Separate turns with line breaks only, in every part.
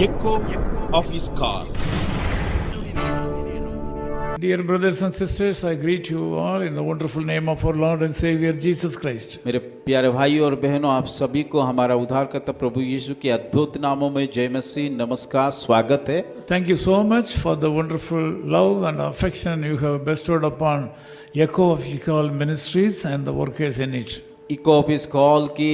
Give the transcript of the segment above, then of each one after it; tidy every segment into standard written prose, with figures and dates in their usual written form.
echo of his call.
Dear brothers and sisters, I greet you all in the wonderful name of our Lord and Savior Jesus Christ.
मेरे प्यारे भाइयों और बहनों, आप सभी को हमारा उद्धारकर्ता प्रभु यीशु के अद्भुत नामों में जय मसीह, नमस्कार, स्वागत है।
Thank you so much for the wonderful love and affection you have bestowed upon Echo of His Call Ministries and the workers in it.
Eco office call की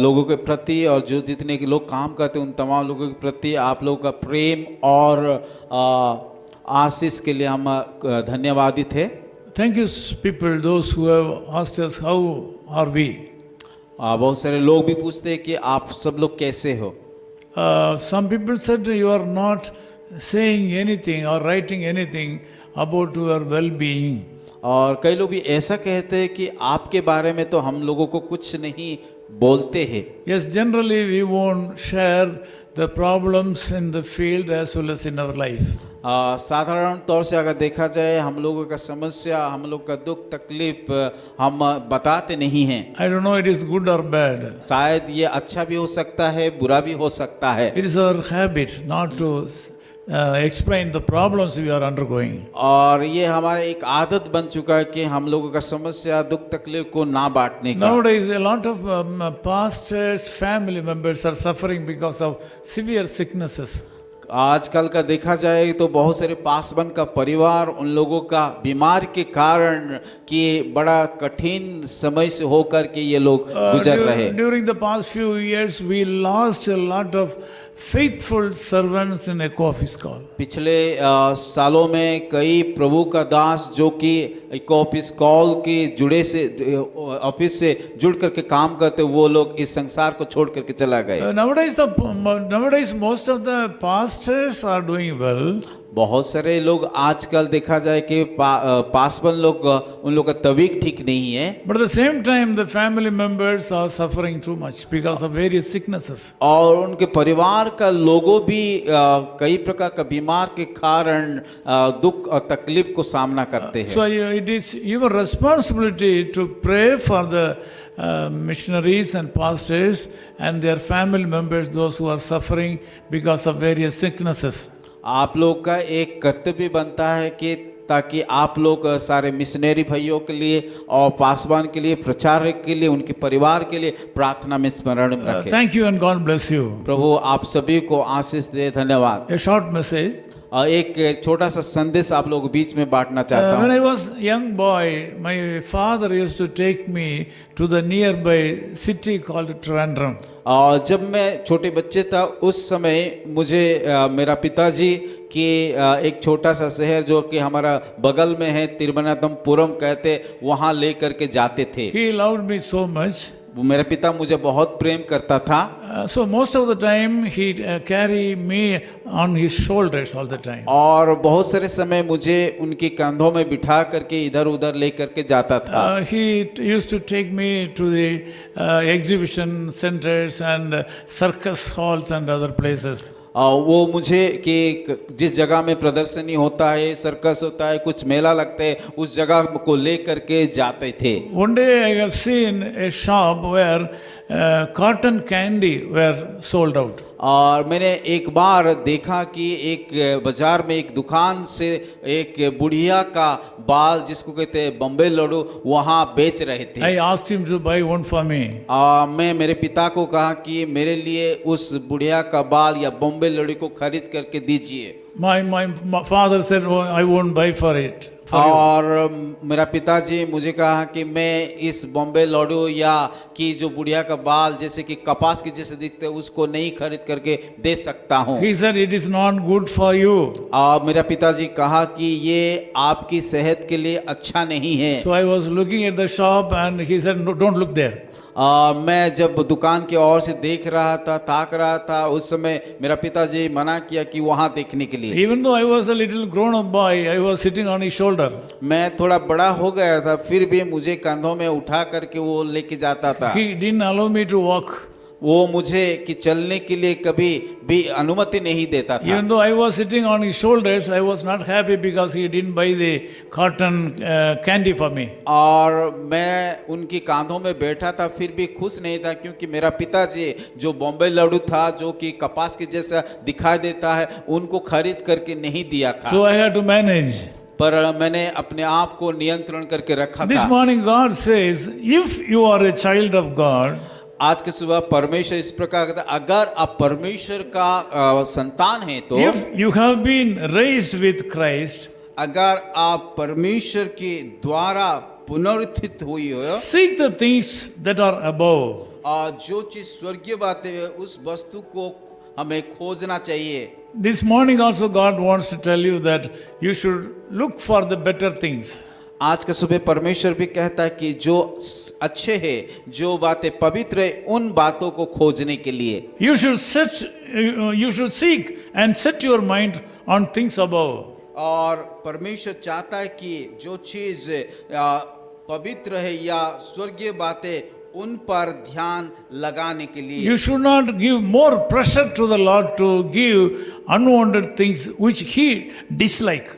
लोगों के प्रति और जो जितने के लोग काम करते हैं उन तमाम लोगों के प्रति आप लोगों का प्रेम और आशीष के लिए हम धन्यवादित है।
Thank you people, those who have asked us how are we.
बहुत सारे लोग भी पूछते हैं कि आप सब लोग कैसे हो।
Some people said you are not saying anything or writing anything about your well-being.
और कई लोग भी ऐसा कहते हैं कि आपके बारे में तो हम लोगों को कुछ नहीं बोलते हैं।
Yes, generally we won't share the problems in the field as well as in our life.
साधारण तौर से अगर देखा जाए हम लोगों का समस्या, हम लोग का दुख तकलीफ हम बताते नहीं हैं।
I don't know it is good or bad.
शायद ये अच्छा भी हो सकता है, बुरा भी हो सकता है।
It is our habit not to explain the problems we are undergoing.
और ये हमारा एक आदत बन चुका है कि हम लोगों का समस्या दुख तकलीफ को ना बांटने का।
Nowadays a lot of pastors, family members are suffering because of severe sicknesses.
आजकल का देखा जाए तो बहुत सारे पासबन का परिवार उन लोगों का बीमार के कारण कि बड़ा कठिन समय से होकर के ये लोग गुजर रहे।
During the past few years we lost a lot of faithful servants in Echo of His Call.
पिछले सालों में कई प्रभु का दास जो कि इको ऑफिस कॉल के जुड़े से ऑफिस से जुड़ करके काम करते वो लोग इस संसार को छोड़ करके चला गए।
Nowadays most of the pastors are doing well.
बहुत सारे लोग आजकल देखा जाए कि पासबन लोग उन लोग का तबीयत ठीक नहीं है।
But at the same time the family members are suffering too much because of various sicknesses.
और उनके परिवार का लोगों भी कई प्रकार का बीमार के कारण दुख और तकलीफ को सामना करते हैं।
So it is your responsibility to pray for the missionaries and pastors and their family members, those who are suffering because of various sicknesses.
आप लोग का एक कर्तव्य बनता है कि ताकि आप लोग सारे मिशनरी भाइयों के लिए और पासवान के लिए, प्रचारक के लिए, उनके परिवार के लिए प्रार्थना में स्मरण में रखें।
Thank you and God bless you.
प्रभु आप सभी को आशीष दे, धन्यवाद।
A short message.
एक छोटा सा संदेश आप लोगों के बीच में बांटना चाहता
When I
हूँ।
was young boy, my father used to take me to the nearby city called Trivandrum.
और जब मैं छोटे बच्चे था उस समय मुझे मेरा पिताजी की एक छोटा सा शहर जो कि हमारा बगल में है, तिरुवनंतपुरम कहते, वहाँ ले करके जाते थे।
He loved me so much.
मेरा पिता मुझे बहुत प्रेम करता था।
So most of the time he carry me on his shoulders all the time.
और बहुत सारे समय मुझे उनके कंधों में बिठा करके इधर उधर ले करके जाता था।
He used to take me to the exhibition centers and circus halls and other places.
वो मुझे कि जिस जगह में प्रदर्शनी होता है, सर्कस होता है, कुछ मेला लगता है, उस जगह को ले करके जाते थे।
One day I have seen a shop where cotton candy were sold out.
और मैंने एक बार देखा कि एक बाजार में एक दुकान से एक बुढ़िया का बाल जिसको कहते हैं बम्बे लड्डू वहाँ बेच रहे थे।
I asked him to buy one for me.
मैं मेरे पिता को कहा कि मेरे लिए उस बुढ़िया का बाल या बम्बे लड्डू को खरीद करके दीजिए।
My father said, "Oh, I won't buy for it."
और मेरा पिताजी मुझे कहा कि मैं इस बॉम्बे लड्डू या कि जो बुढ़िया का बाल जैसे कि कपास की जैसे दिखते उसको नहीं खरीद करके दे सकता हूँ।
He said, "It is not good for you."
और मेरा पिताजी कहा कि ये आपकी सेहत के लिए अच्छा नहीं है।
So I was looking at the shop and he said, "No, don't look there."
मैं जब दुकान की ओर से देख रहा था, ताक रहा था, उस समय मेरा पिताजी मना किया कि वहाँ देखने के लिए।
Even though I was a little grown-up boy, I was sitting on his shoulder.
मैं थोड़ा बड़ा हो गया था, फिर भी मुझे कंधों में उठा करके वो लेके जाता था।
He didn't allow me to walk.
वो मुझे कि चलने के लिए कभी भी अनुमति नहीं देता था।
Even though I was sitting on his shoulders, I was not happy because he didn't buy the cotton candy for me.
और मैं उनकी कांधों में बैठा था, फिर भी खुश नहीं था, क्योंकि मेरा पिताजी जो बॉम्बे लड्डू था, जो कि कपास के जैसा दिखाई देता है, उनको खरीद करके नहीं दिया था।
So I had to manage.
पर मैंने अपने आप को नियंत्रण करके रखा
This
था।
morning God says, if you are a child of God,
आज के सुबह परमेश्वर इस प्रकार कहता है, अगर आप परमेश्वर का संतान हैं तो,
if you have been raised with Christ,
अगर आप परमेश्वर के द्वारा पुनरुत्थित हुई हो,
seek the things that are above.
और जो चीज स्वर्गीय बातें हैं, उस वस्तु को हमें खोजना चाहिए।
This morning also God wants to tell you that you should look for the better things.
आज के सुबह परमेश्वर भी कहता है कि जो अच्छे हैं, जो बातें पवित्र है, उन बातों को खोजने के लिए
You should seek and set your mind on things above.
और परमेश्वर चाहता है कि जो चीज पवित्र है या स्वर्गीय बातें, उन पर ध्यान लगाने के लिए।
You should not give more pressure to the Lord to give unwanted things which He dislike.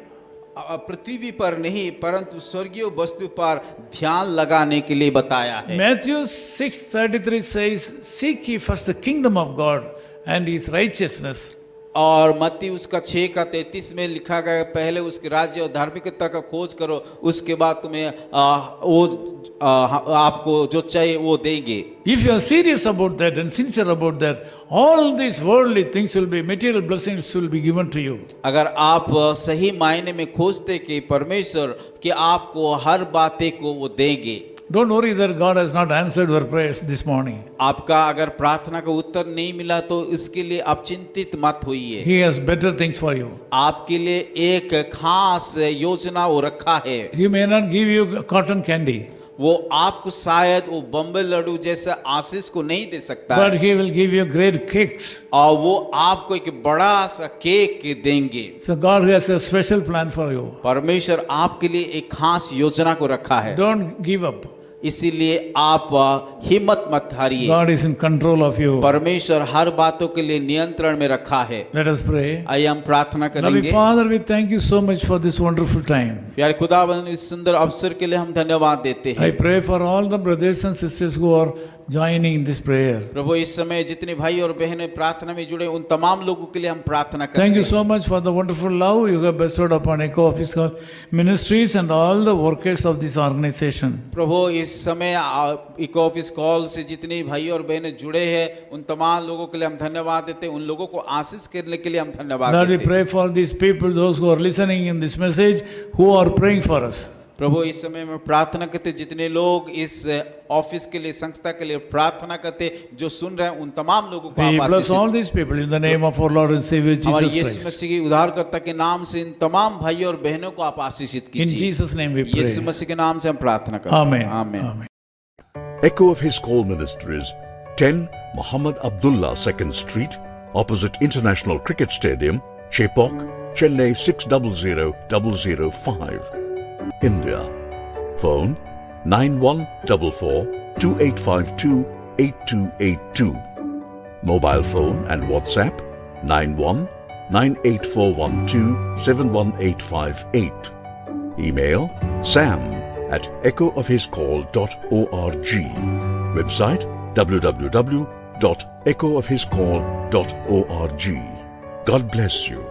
पृथ्वी पर नहीं, परंतु स्वर्गीय वस्तु पर ध्यान लगाने के लिए बताया है।
Matthew 6:33 says, "Seek ye first the kingdom of God and His righteousness."
और मत्ती उसका 6:33 में लिखा गया, पहले उसके राज्य और धार्मिकता का खोज करो, उसके बाद तुम्हें आपको जो चाहिए वो देंगे।
If you are serious about that and sincere about that, all these worldly things will be, material blessings will be given to you.
अगर आप सही मायने में खोजते कि परमेश्वर कि आपको हर बातें को वो देंगे।
Don't worry that God has not answered your prayers this morning.
आपका अगर प्रार्थना का उत्तर नहीं मिला तो इसके लिए आप चिंतित मत होइए।
He has better things for you.
आपके लिए एक खास योजना वो रखा है।
He may not give you cotton candy,
वो आपको शायद वो बम्बे लड्डू जैसा आशीष को नहीं दे सकता
but
है,
He will give you great cakes.
और वो आपको एक बड़ा सा केक देंगे।
So God has a special plan for you.
परमेश्वर आपके लिए एक खास योजना को रखा है,
Don't give up.
इसीलिए आप हिम्मत मत हारिए।
God is in control of you.
परमेश्वर हर बातों के लिए नियंत्रण में रखा है।
Let us pray.
आइए हम प्रार्थना
Loving
करेंगे।
Father, we thank you so much for this wonderful time.
प्यारे खुदावंद, इस सुंदर अवसर के लिए हम धन्यवाद देते
I
हैं।
pray for all the brothers and sisters who are joining in this prayer.
प्रभु, इस समय जितने भाई और बहनें प्रार्थना में जुड़े, उन तमाम लोगों के लिए हम प्रार्थना करते
Thank you
हैं।
so much for the wonderful love you have bestowed upon Echo Office Ministries and all the workers of this organization.
प्रभु, इस समय इको ऑफिस कॉल से जितने भाई और बहनें जुड़े हैं, उन तमाम लोगों के लिए हम धन्यवाद देते हैं। उन लोगों को आशीष करने के लिए हम धन्यवाद
Lord, we
देते हैं।
pray for these people, those who are listening in this message, who are praying for us.
प्रभु, इस समय में प्रार्थना करते, जितने लोग इस ऑफिस के लिए, संस्था के लिए प्रार्थना करते, जो सुन रहे हैं, उन तमाम लोगों को
We
आप
bless all
Ashish
these people in the name of our Lord and Savior
हमारे
Jesus
यीशु
Christ.
मसीह के उद्धारकर्ता के नाम से इन तमाम भाई और बहनों को आप आशीषित
In
कीजिए।
Jesus' name we pray.
यीशु मसीह के नाम से हम प्रार्थना करते हैं।
Amen.
आमीन।
Amen.
Echo of His Call Ministries, 10 Muhammad Abdullah 2nd Street, opposite International Cricket Stadium, Chepauk, Chennai 600005, India. Phone 9144-2852-8282. Mobile phone and WhatsApp 91-98412-71858. Email sam@echoofhiscall.org. Website www.echoofhiscall.org. God bless you.